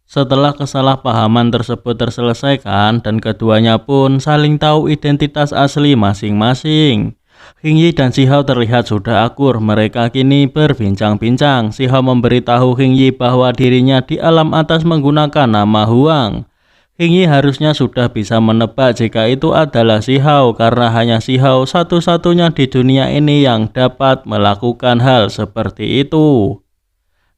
Setelah kesalahpahaman tersebut terselesaikan dan keduanya pun saling tahu identitas asli masing-masing. Hingyi dan Shihao terlihat sudah akur. Mereka kini berbincang-bincang. Shihao memberitahu Hingyi bahwa dirinya di alam atas menggunakan nama Huang. Hingyi harusnya sudah bisa menebak jika itu adalah Shihao karena hanya Shihao satu-satunya di dunia ini yang dapat melakukan hal seperti itu.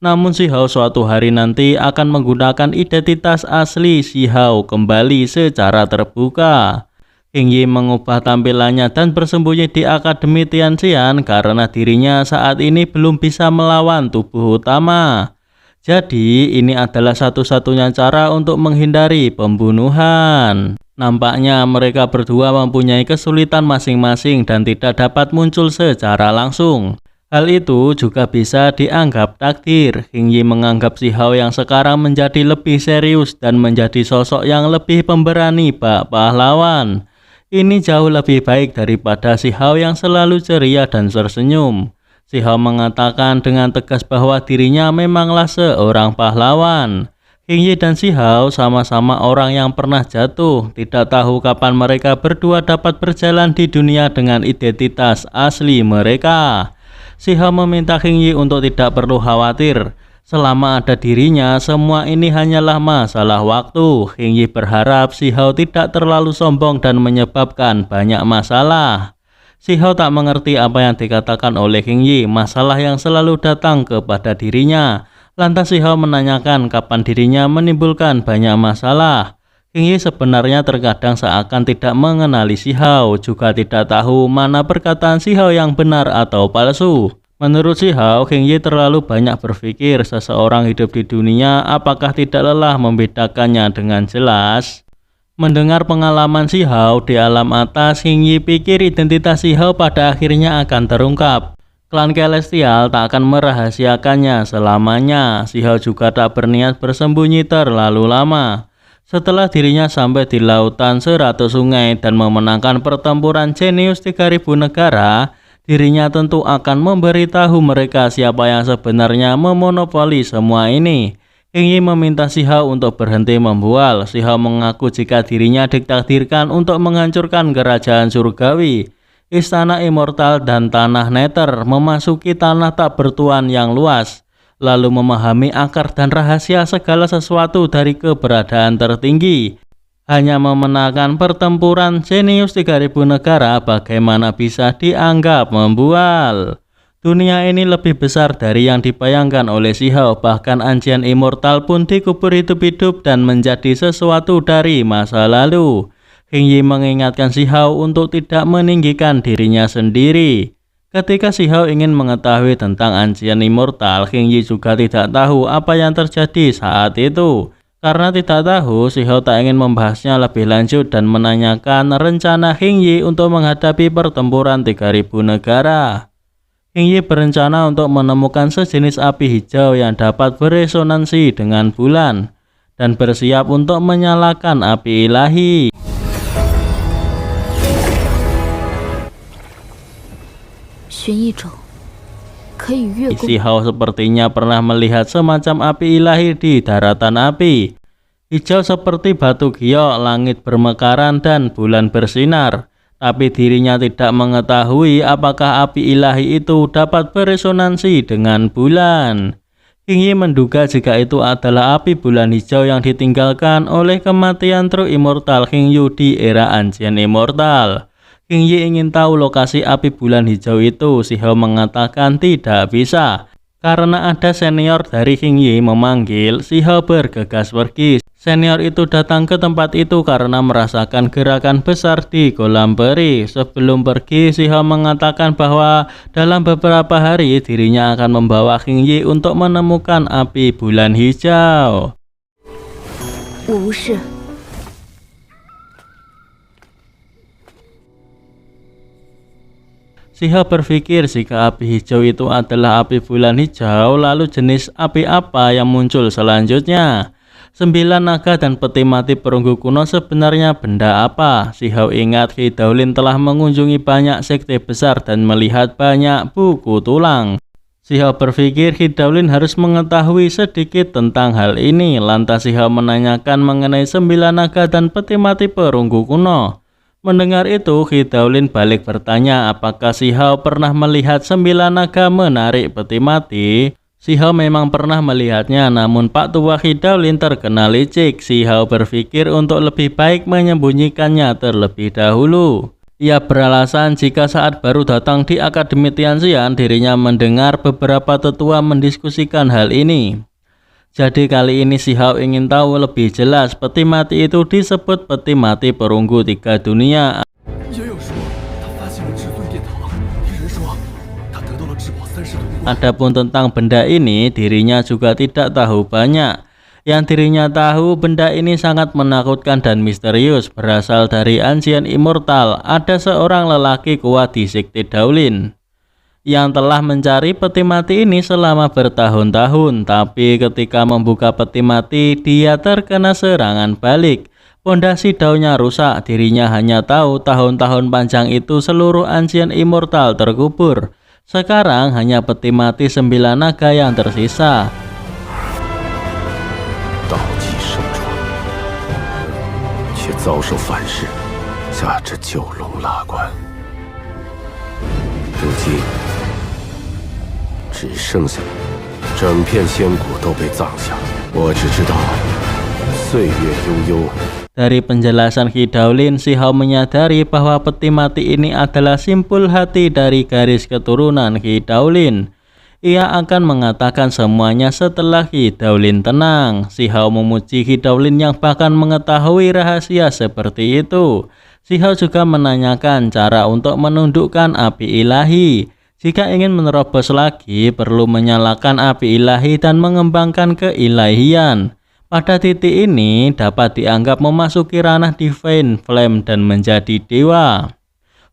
Namun Shihao suatu hari nanti akan menggunakan identitas asli Shihao kembali secara terbuka. Hingyi mengubah tampilannya dan bersembunyi di Akademi Tianxian karena dirinya saat ini belum bisa melawan tubuh utama. Jadi ini adalah satu-satunya cara untuk menghindari pembunuhan. Nampaknya mereka berdua mempunyai kesulitan masing-masing dan tidak dapat muncul secara langsung. Hal itu juga bisa dianggap takdir. Hingyi menganggap Shihao yang sekarang menjadi lebih serius dan menjadi sosok yang lebih pemberani bak pahlawan. Ini jauh lebih baik daripada Shihao yang selalu ceria dan tersenyum. Shihao mengatakan dengan tegas bahwa dirinya memanglah seorang pahlawan. Hingyi dan Shihao sama-sama orang yang pernah jatuh. Tidak tahu kapan mereka berdua dapat berjalan di dunia dengan identitas asli mereka. Shihao meminta Hingyi untuk tidak perlu khawatir. Selama ada dirinya, semua ini hanyalah masalah waktu. Hingyi berharap Shihao tidak terlalu sombong dan menyebabkan banyak masalah. Shihao tak mengerti apa yang dikatakan oleh Hingyi, masalah yang selalu datang kepada dirinya. Lantas Shihao menanyakan kapan dirinya menimbulkan banyak masalah. Hingyi sebenarnya terkadang seakan tidak mengenali Shihao, juga tidak tahu mana perkataan Shihao yang benar atau palsu. Menurut Shihao, Hingyi terlalu banyak berpikir. Seseorang hidup di dunia, apakah tidak lelah membedakannya dengan jelas? Mendengar pengalaman Shihao di alam atas, Hingyi pikir identitas Shihao pada akhirnya akan terungkap. Klan Celestial tak akan merahasiakannya selamanya. Shihao juga tak berniat bersembunyi terlalu lama. Setelah dirinya sampai di lautan 100 sungai dan memenangkan pertempuran jenius 3000 negara, dirinya tentu akan memberitahu mereka siapa yang sebenarnya memonopoli semua ini. Hingyi meminta Shihao untuk berhenti membual. Shihao mengaku jika dirinya ditakdirkan untuk menghancurkan kerajaan surgawi, istana immortal dan tanah nether, memasuki tanah tak bertuan yang luas, lalu memahami akar dan rahasia segala sesuatu dari keberadaan tertinggi. Hanya memenangkan pertempuran jenius 3000 negara, bagaimana bisa dianggap membual? Dunia ini lebih besar dari yang dibayangkan oleh Shihao, bahkan Ancian Immortal pun dikubur hidup-hidup dan menjadi sesuatu dari masa lalu. Hingyi mengingatkan Shihao untuk tidak meninggikan dirinya sendiri. Ketika Shihao ingin mengetahui tentang Ancian Immortal, Hingyi juga tidak tahu apa yang terjadi saat itu. Karena tidak tahu, Shihao tak ingin membahasnya lebih lanjut dan menanyakan rencana Hingyi untuk menghadapi pertempuran 3000 negara. Hingyi berencana untuk menemukan sejenis api hijau yang dapat beresonansi dengan bulan dan bersiap untuk menyalakan api ilahi. Shihao sepertinya pernah melihat semacam api ilahi di daratan api. Hijau seperti batu giok, langit bermekaran dan bulan bersinar. Tapi dirinya tidak mengetahui apakah api ilahi itu dapat beresonansi dengan bulan. Hingyi menduga jika itu adalah api bulan hijau yang ditinggalkan oleh kematian True Immortal Hingyu di era Ancient Immortal. Hingyi ingin tahu lokasi api bulan hijau itu. Shihao mengatakan tidak bisa. Karena ada senior dari Hingyi memanggil, Shihao bergegas pergi. Senior itu datang ke tempat itu karena merasakan gerakan besar di kolam peri. Sebelum pergi, Shihao mengatakan bahwa dalam beberapa hari dirinya akan membawa Hingyi untuk menemukan api bulan hijau. Shihao berpikir jika api hijau itu adalah api bulan hijau, lalu jenis api apa yang muncul selanjutnya? 9 naga dan peti mati perunggu kuno sebenarnya benda apa? Shihao ingat Qi Daolin telah mengunjungi banyak sekte besar dan melihat banyak buku tulang. Si Hao berpikir Hidaulin harus mengetahui sedikit tentang hal ini. Lantas si Hao menanyakan mengenai 9 naga dan peti mati perunggu kuno. Mendengar itu, Hidaulin balik bertanya apakah si Hao pernah melihat 9 naga menarik peti mati. Si Hao memang pernah melihatnya, namun Pak Tua Hidaulin terkena licik. Si Hao berpikir untuk lebih baik menyembunyikannya terlebih dahulu. Ia beralasan jika saat baru datang di Akademi Tianxian, dirinya mendengar beberapa tetua mendiskusikan hal ini. Jadi kali ini si Hao ingin tahu lebih jelas peti mati itu disebut peti mati perunggu 3 dunia. Adapun tentang benda ini, dirinya juga tidak tahu banyak. Yang dirinya tahu, benda ini sangat menakutkan dan misterius, berasal dari Ancient Immortal. Ada seorang lelaki kuat di sekte Daolin yang telah mencari peti mati ini selama bertahun-tahun, tapi ketika membuka peti mati, dia terkena serangan balik. Pondasi daunnya rusak, dirinya hanya tahu tahun-tahun panjang itu seluruh Ancient Immortal terkubur. Sekarang hanya peti mati 9 naga yang tersisa. Dari penjelasan Hidaulin, si Hao menyadari bahwa peti mati ini adalah simpul hati dari garis keturunan Hidaulin. Ia akan mengatakan semuanya setelah Hidaulin tenang. Si Hao memuji Hidaulin yang bahkan mengetahui rahasia seperti itu. Si Hao juga menanyakan cara untuk menundukkan api ilahi. Jika ingin menerobos lagi, perlu menyalakan api ilahi dan mengembangkan keilahian. Pada titik ini dapat dianggap memasuki ranah Divine Flame dan menjadi dewa.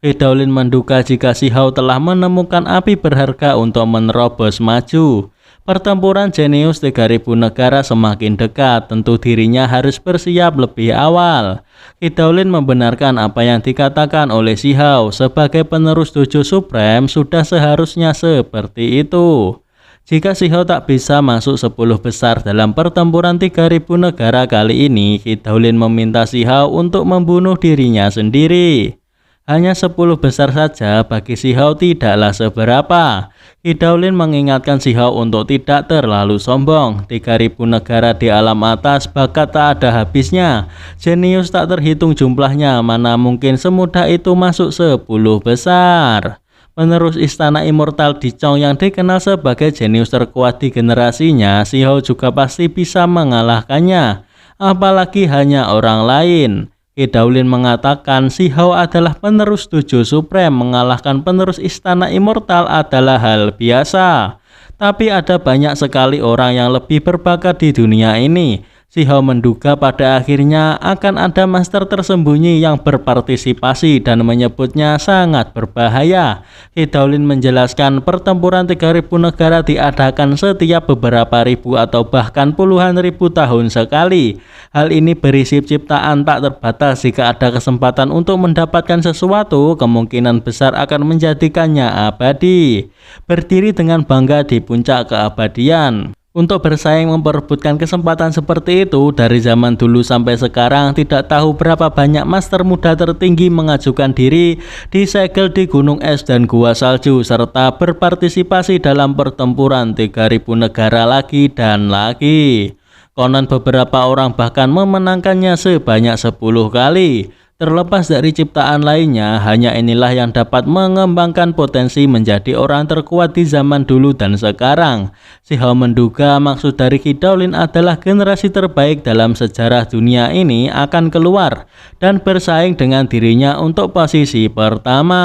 Hidaulin menduga jika si Hao telah menemukan api berharga untuk menerobos maju. Pertempuran jenius 3000 negara semakin dekat, tentu dirinya harus bersiap lebih awal. Hidaulin membenarkan apa yang dikatakan oleh si Hao, sebagai penerus Dojo Supreme sudah seharusnya seperti itu. Jika si Hao tak bisa masuk 10 besar dalam pertempuran 3000 negara kali ini, Hidaulin meminta si Hao untuk membunuh dirinya sendiri. Hanya 10 besar saja bagi si Hao tidaklah seberapa. Hidaulin mengingatkan si Hao untuk tidak terlalu sombong. 3000 negara di alam atas, bakat tak ada habisnya. Jenius tak terhitung jumlahnya, mana mungkin semudah itu masuk 10 besar. Penerus Istana Immortal Di Chong yang dikenal sebagai jenius terkuat di generasinya, si Hao juga pasti bisa mengalahkannya. Apalagi hanya orang lain. Hidaulin mengatakan si Hao adalah penerus Dojo Supreme, mengalahkan penerus Istana Immortal adalah hal biasa. Tapi ada banyak sekali orang yang lebih berbakat di dunia ini. Si Hao menduga pada akhirnya akan ada master tersembunyi yang berpartisipasi dan menyebutnya sangat berbahaya. Hidaulin menjelaskan pertempuran 3000 negara diadakan setiap beberapa ribu atau bahkan puluhan ribu tahun sekali. Hal ini berisi ciptaan tak terbatas. Jika ada kesempatan untuk mendapatkan sesuatu, kemungkinan besar akan menjadikannya abadi. Berdiri dengan bangga di puncak keabadian. Untuk bersaing memperebutkan kesempatan seperti itu, dari zaman dulu sampai sekarang tidak tahu berapa banyak master muda tertinggi mengajukan diri, disegel di gunung es dan gua salju, serta berpartisipasi dalam pertempuran 3000 negara lagi dan lagi. Konon beberapa orang bahkan memenangkannya sebanyak 10 kali. Terlepas dari ciptaan lainnya, hanya inilah yang dapat mengembangkan potensi menjadi orang terkuat di zaman dulu dan sekarang. Si Hao menduga maksud dari Hidaulin adalah generasi terbaik dalam sejarah dunia ini akan keluar dan bersaing dengan dirinya untuk posisi pertama.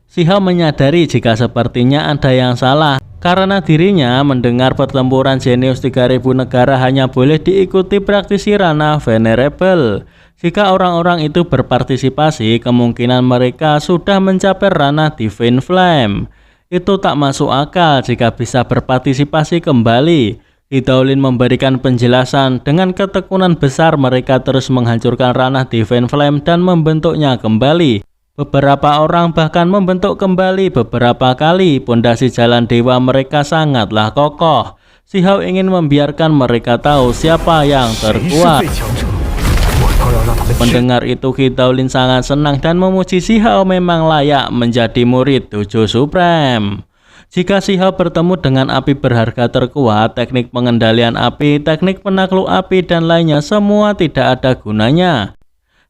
Si Hao menyadari jika sepertinya ada yang salah, karena dirinya mendengar pertempuran jenius 3000 negara hanya boleh diikuti praktisi ranah venerable. Jika orang-orang itu berpartisipasi, kemungkinan mereka sudah mencapai ranah Divine Flame. Itu tak masuk akal jika bisa berpartisipasi kembali. Hidaulin memberikan penjelasan, dengan ketekunan besar mereka terus menghancurkan ranah Divine Flame dan membentuknya kembali. Beberapa orang bahkan membentuk kembali beberapa kali. Pondasi jalan dewa mereka sangatlah kokoh. Si Hao ingin membiarkan mereka tahu siapa yang terkuat. Mendengar itu, Qi Daolin sangat senang dan memuji si Hao memang layak menjadi murid Tujuh Supreme. Jika si Hao bertemu dengan api berharga terkuat, teknik pengendalian api, teknik penakluk api, dan lainnya semua tidak ada gunanya.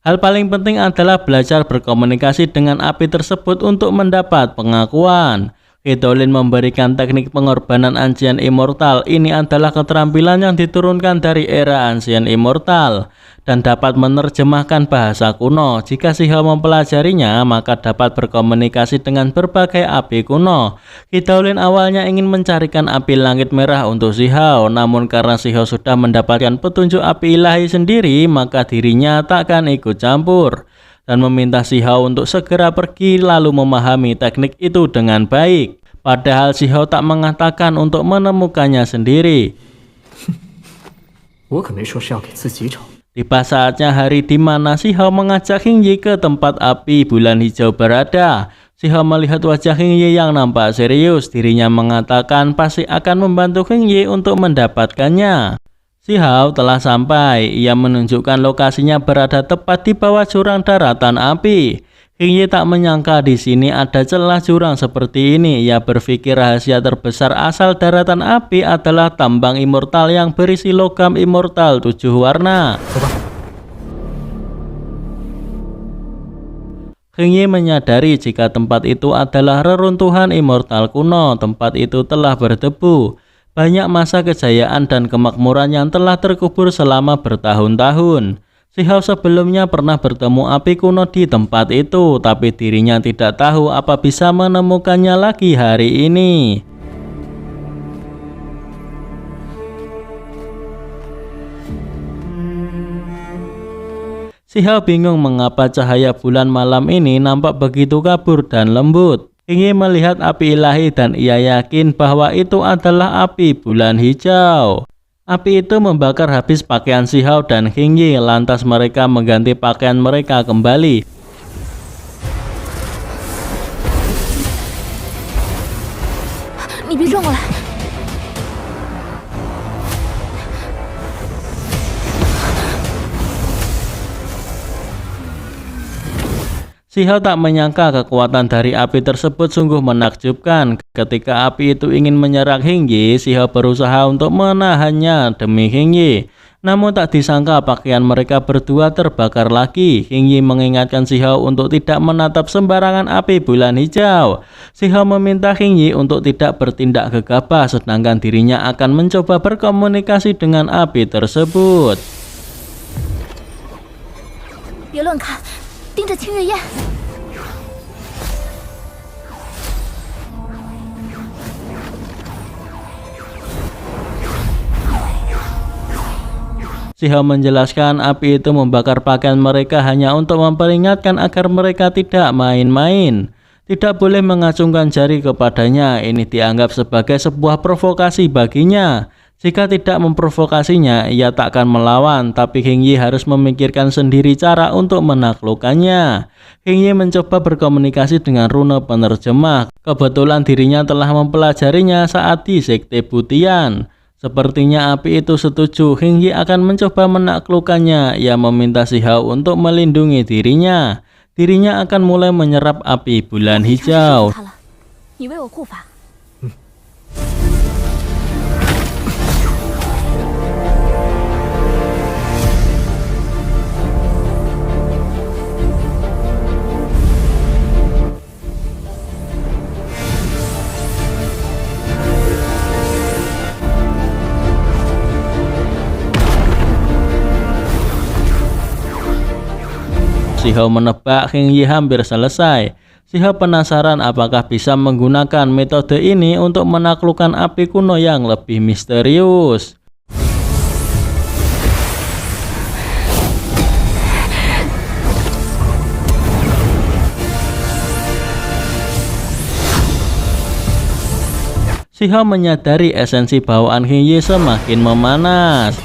Hal paling penting adalah belajar berkomunikasi dengan api tersebut untuk mendapat pengakuan. Qi Daolin memberikan teknik pengorbanan Ancient Immortal. Ini adalah keterampilan yang diturunkan dari era Ancient Immortal dan dapat menerjemahkan bahasa kuno. Jika si Hao mempelajarinya, maka dapat berkomunikasi dengan berbagai api kuno. Qi Daolin awalnya ingin mencarikan api langit merah untuk si Hao, namun karena si Hao sudah mendapatkan petunjuk api ilahi sendiri, maka dirinya takkan ikut campur dan meminta si Hao untuk segera pergi lalu memahami teknik itu dengan baik. Padahal si Hao tak mengatakan untuk menemukannya sendiri. Tiba saatnya hari di mana si Hao mengajak Hing Yi ke tempat api bulan hijau berada. Si Hao melihat wajah Hing Yi yang nampak serius. Dirinya mengatakan pasti akan membantu Hing Yi untuk mendapatkannya. Si Hao telah sampai. Ia menunjukkan lokasinya berada tepat di bawah jurang daratan api. Hing Yi tak menyangka di sini ada celah jurang seperti ini. Ia berpikir rahasia terbesar asal daratan api adalah tambang immortal yang berisi logam immortal 7 warna. Hing Yi menyadari jika tempat itu adalah reruntuhan immortal kuno. Tempat itu telah berdebu. Banyak masa kejayaan dan kemakmuran yang telah terkubur selama bertahun-tahun. Si Hao sebelumnya pernah bertemu api kuno di tempat itu, tapi dirinya tidak tahu apa bisa menemukannya lagi hari ini. Si Hao bingung mengapa cahaya bulan malam ini nampak begitu kabur dan lembut. Ingin melihat api ilahi dan ia yakin bahwa itu adalah api bulan hijau. Api itu membakar habis pakaian si Hao dan Hing Yi, lantas mereka mengganti pakaian mereka kembali. Si Hao tak menyangka kekuatan dari api tersebut sungguh menakjubkan. Ketika api itu ingin menyerang Hing Yi, si Hao berusaha untuk menahannya demi Hing Yi. Namun tak disangka pakaian mereka berdua terbakar lagi. Hing Yi mengingatkan si Hao untuk tidak menatap sembarangan api bulan hijau. Si Hao meminta Hing Yi untuk tidak bertindak gegabah, sedangkan dirinya akan mencoba berkomunikasi dengan api tersebut. Si Hao menjelaskan api itu membakar pakaian mereka hanya untuk memperingatkan agar mereka tidak main-main. Tidak boleh mengacungkan jari kepadanya. Ini dianggap sebagai sebuah provokasi baginya. Jika tidak memprovokasinya, ia tak akan melawan, tapi Hing Yi harus memikirkan sendiri cara untuk menaklukkannya. Hing Yi mencoba berkomunikasi dengan rune penerjemah. Kebetulan dirinya telah mempelajarinya saat di Sekte Butian. Sepertinya api itu setuju. Hing Yi akan mencoba menaklukkannya. Ia meminta si Hao untuk melindungi dirinya. Dirinya akan mulai menyerap api bulan hijau. Si Hao menebak Hing Yi hampir selesai. Si Hao penasaran apakah bisa menggunakan metode ini untuk menaklukkan api kuno yang lebih misterius. Si Hao menyadari esensi bawaan Hing Yi semakin memanas.